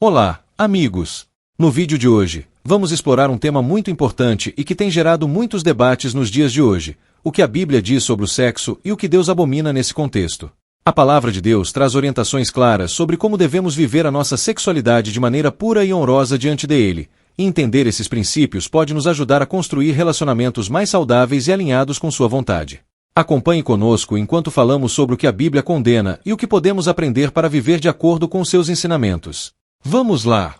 Olá, amigos! No vídeo de hoje, vamos explorar um tema muito importante e que tem gerado muitos debates nos dias de hoje: o que a Bíblia diz sobre o sexo e o que Deus abomina nesse contexto. A palavra de Deus traz orientações claras sobre como devemos viver a nossa sexualidade de maneira pura e honrosa diante dele, e entender esses princípios pode nos ajudar a construir relacionamentos mais saudáveis e alinhados com sua vontade. Acompanhe conosco enquanto falamos sobre o que a Bíblia condena e o que podemos aprender para viver de acordo com seus ensinamentos. Vamos lá!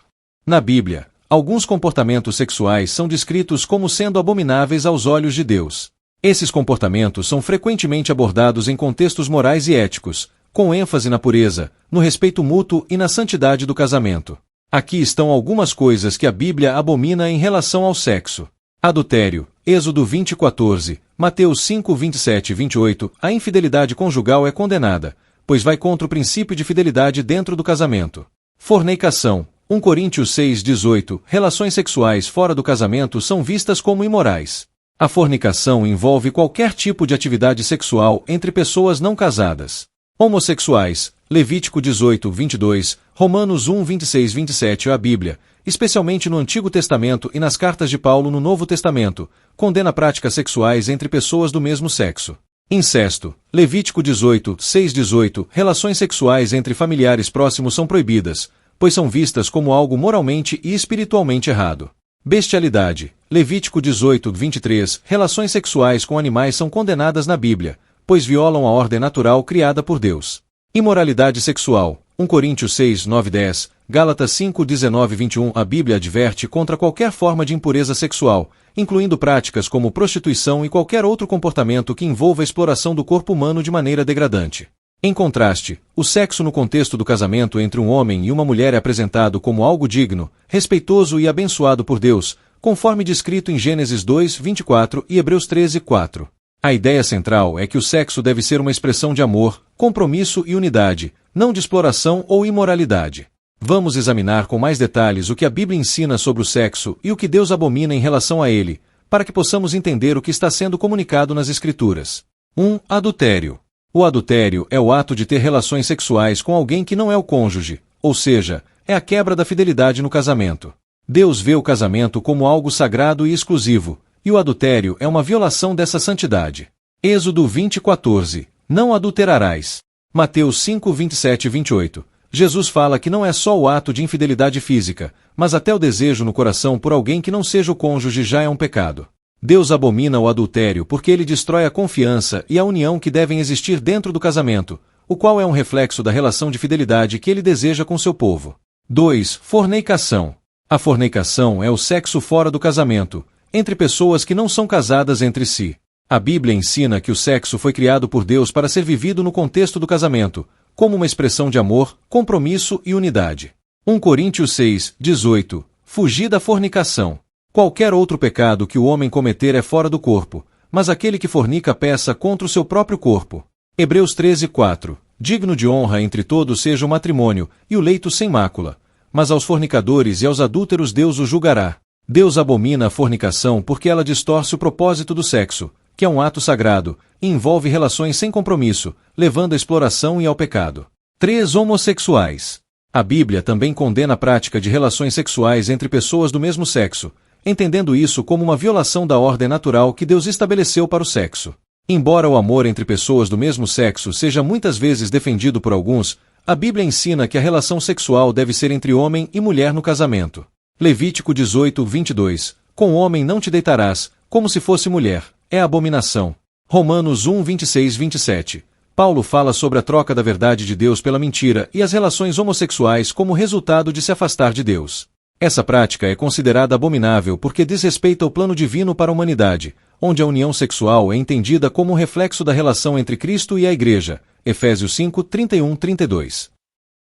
Na Bíblia, alguns comportamentos sexuais são descritos como sendo abomináveis aos olhos de Deus. Esses comportamentos são frequentemente abordados em contextos morais e éticos, com ênfase na pureza, no respeito mútuo e na santidade do casamento. Aqui estão algumas coisas que a Bíblia abomina em relação ao sexo. Adultério, Êxodo 20:14, Mateus 5:27 e 28. A infidelidade conjugal é condenada, pois vai contra o princípio de fidelidade dentro do casamento. Fornicação, 1 Coríntios 6:18. Relações sexuais fora do casamento são vistas como imorais. A fornicação envolve qualquer tipo de atividade sexual entre pessoas não casadas. Homossexuais, Levítico 18:22, Romanos 1:26-27. A Bíblia, especialmente no Antigo Testamento e nas cartas de Paulo no Novo Testamento, condena práticas sexuais entre pessoas do mesmo sexo. Incesto, Levítico 18:6-18. Relações sexuais entre familiares próximos são proibidas, pois são vistas como algo moralmente e espiritualmente errado. Bestialidade, Levítico 18:23. Relações sexuais com animais são condenadas na Bíblia, pois violam a ordem natural criada por Deus. Imoralidade sexual, 1 Coríntios 6:9-10, Gálatas 5:19-21. A Bíblia adverte contra qualquer forma de impureza sexual, incluindo práticas como prostituição e qualquer outro comportamento que envolva a exploração do corpo humano de maneira degradante. Em contraste, o sexo no contexto do casamento entre um homem e uma mulher é apresentado como algo digno, respeitoso e abençoado por Deus, conforme descrito em Gênesis 2:24 e Hebreus 13:4. A ideia central é que o sexo deve ser uma expressão de amor, compromisso e unidade, não de exploração ou imoralidade. Vamos examinar com mais detalhes o que a Bíblia ensina sobre o sexo e o que Deus abomina em relação a ele, para que possamos entender o que está sendo comunicado nas Escrituras. 1. Adultério. O adultério é o ato de ter relações sexuais com alguém que não é o cônjuge, ou seja, é a quebra da fidelidade no casamento. Deus vê o casamento como algo sagrado e exclusivo, e o adultério é uma violação dessa santidade. Êxodo 20:14. Não adulterarás. Mateus 5:27-28. Jesus fala que não é só o ato de infidelidade física, mas até o desejo no coração por alguém que não seja o cônjuge já é um pecado. Deus abomina o adultério porque ele destrói a confiança e a união que devem existir dentro do casamento, o qual é um reflexo da relação de fidelidade que ele deseja com seu povo. 2. Fornicação. A fornicação é o sexo fora do casamento, entre pessoas que não são casadas entre si. A Bíblia ensina que o sexo foi criado por Deus para ser vivido no contexto do casamento, como uma expressão de amor, compromisso e unidade. 1 Coríntios 6:18. Fugir da fornicação. Qualquer outro pecado que o homem cometer é fora do corpo, mas aquele que fornica peca contra o seu próprio corpo. Hebreus 13:4. Digno de honra entre todos seja o matrimônio, e o leito sem mácula. Mas aos fornicadores e aos adúlteros Deus os julgará. Deus abomina a fornicação porque ela distorce o propósito do sexo, que é um ato sagrado, e envolve relações sem compromisso, levando à exploração e ao pecado. 3. Homossexuais. A Bíblia também condena a prática de relações sexuais entre pessoas do mesmo sexo, entendendo isso como uma violação da ordem natural que Deus estabeleceu para o sexo. Embora o amor entre pessoas do mesmo sexo seja muitas vezes defendido por alguns, a Bíblia ensina que a relação sexual deve ser entre homem e mulher no casamento. Levítico 18:22. Com homem não te deitarás, como se fosse mulher, é abominação. Romanos 1:26-27. Paulo fala sobre a troca da verdade de Deus pela mentira e as relações homossexuais como resultado de se afastar de Deus. Essa prática é considerada abominável porque desrespeita o plano divino para a humanidade, onde a união sexual é entendida como um reflexo da relação entre Cristo e a Igreja. Efésios 5:31-32.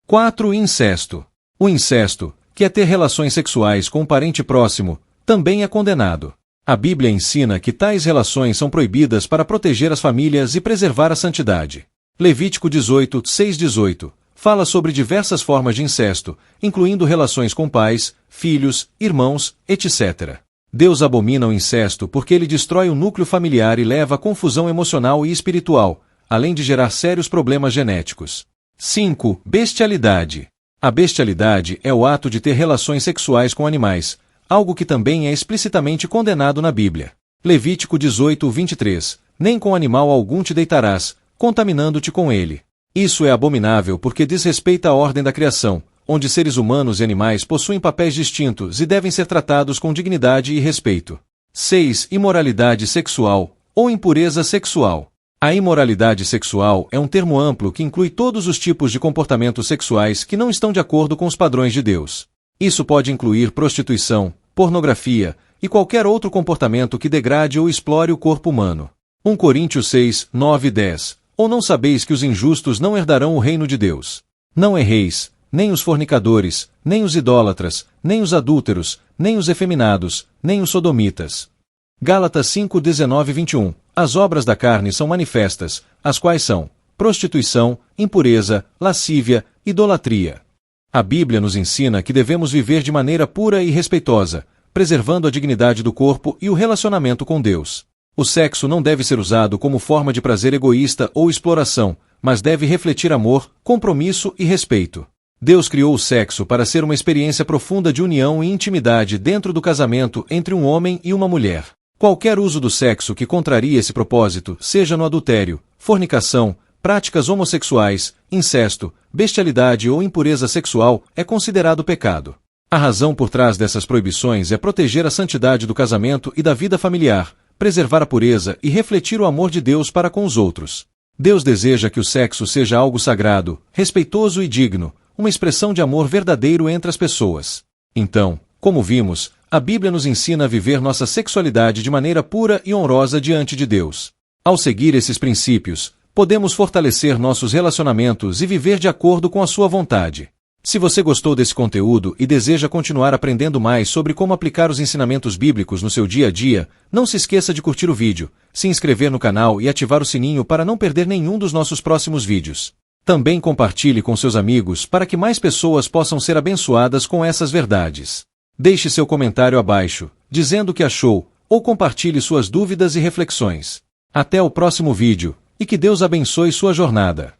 4. Incesto. O incesto, que é ter relações sexuais com um parente próximo, também é condenado. A Bíblia ensina que tais relações são proibidas para proteger as famílias e preservar a santidade. Levítico 18:6-18. Fala sobre diversas formas de incesto, incluindo relações com pais, filhos, irmãos, etc. Deus abomina o incesto porque ele destrói o núcleo familiar e leva a confusão emocional e espiritual, além de gerar sérios problemas genéticos. 5. Bestialidade. A bestialidade é o ato de ter relações sexuais com animais, algo que também é explicitamente condenado na Bíblia. Levítico 18:23. Nem com animal algum te deitarás, contaminando-te com ele. Isso é abominável porque desrespeita a ordem da criação, onde seres humanos e animais possuem papéis distintos e devem ser tratados com dignidade e respeito. 6. Imoralidade sexual, ou impureza sexual. A imoralidade sexual é um termo amplo que inclui todos os tipos de comportamentos sexuais que não estão de acordo com os padrões de Deus. Isso pode incluir prostituição, pornografia e qualquer outro comportamento que degrade ou explore o corpo humano. 1 Coríntios 6, 9 e 10. Ou não sabeis que os injustos não herdarão o reino de Deus? Não erreis, nem os fornicadores, nem os idólatras, nem os adúlteros, nem os efeminados, nem os sodomitas. Gálatas 5, 19 e 21. As obras da carne são manifestas, as quais são prostituição, impureza, lascívia, idolatria. A Bíblia nos ensina que devemos viver de maneira pura e respeitosa, preservando a dignidade do corpo e o relacionamento com Deus. O sexo não deve ser usado como forma de prazer egoísta ou exploração, mas deve refletir amor, compromisso e respeito. Deus criou o sexo para ser uma experiência profunda de união e intimidade dentro do casamento entre um homem e uma mulher. Qualquer uso do sexo que contraria esse propósito, seja no adultério, fornicação, práticas homossexuais, incesto, bestialidade ou impureza sexual, é considerado pecado. A razão por trás dessas proibições é proteger a santidade do casamento e da vida familiar, preservar a pureza e refletir o amor de Deus para com os outros. Deus deseja que o sexo seja algo sagrado, respeitoso e digno, uma expressão de amor verdadeiro entre as pessoas. Então, como vimos, a Bíblia nos ensina a viver nossa sexualidade de maneira pura e honrosa diante de Deus. Ao seguir esses princípios, podemos fortalecer nossos relacionamentos e viver de acordo com a sua vontade. Se você gostou desse conteúdo e deseja continuar aprendendo mais sobre como aplicar os ensinamentos bíblicos no seu dia a dia, não se esqueça de curtir o vídeo, se inscrever no canal e ativar o sininho para não perder nenhum dos nossos próximos vídeos. Também compartilhe com seus amigos para que mais pessoas possam ser abençoadas com essas verdades. Deixe seu comentário abaixo, dizendo o que achou, ou compartilhe suas dúvidas e reflexões. Até o próximo vídeo, e que Deus abençoe sua jornada.